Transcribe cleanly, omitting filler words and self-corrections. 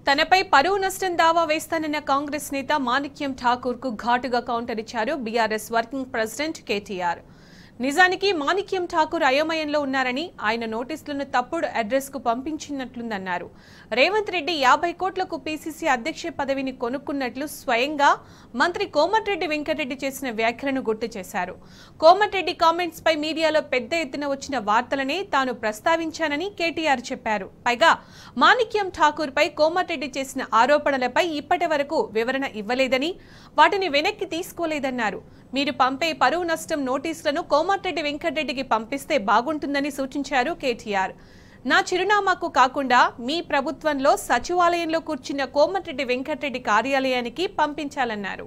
తనపై పరువు నష్టం దావా వేస్తానన్న కాంగ్రెస్ నేత మాణిక్యం ఠాకూర్ కు ఘాటుగా కౌంటర్ ఇచ్చారు బీఆర్ఎస్ వర్కింగ్ ప్రెసిడెంట్ కేటీఆర్. నిజానికి మాణిక్యం ఠాకూర్ అయోమయంలో ఉన్నారని, ఆయన నోటీసులను తప్పుడు అడ్రస్ కు పంపించినట్లుందన్నారు. రేవంత్ రెడ్డి 50 కోట్లకు పీసీసీ అధ్యక్ష పదవిని కొనుక్కున్నట్లు స్వయంగా మంత్రి కోమటిరెడ్డి వెంకటరెడ్డి చేసిన వ్యాఖ్యలను గుర్తు చేశారు. కోమటిరెడ్డి కామెంట్స్ పై మీడియాలో పెద్ద ఎత్తున వచ్చిన వార్తలనే తాను ప్రస్తావించానని కేటీఆర్ చెప్పారు. పైగా మాణిక్యం ఠాకూర్ పై కోమటిరెడ్డి చేసిన ఆరోపణలపై ఇప్పటి వరకు వివరణ ఇవ్వలేదని, వాటిని వెనక్కి తీసుకోలేదన్నారు. మీరు పంపే పరువు నష్టం నోటీసులను కోమటిరెడ్డి వెంకటరెడ్డికి పంపిస్తే బాగుంటుందని సూచించారు కేటీఆర్. నా చిరునామాకు కాకుండా మీ ప్రభుత్వంలో సచివాలయంలో కూర్చున్న కోమటిరెడ్డి వెంకటరెడ్డి కార్యాలయానికి పంపించాలన్నారు.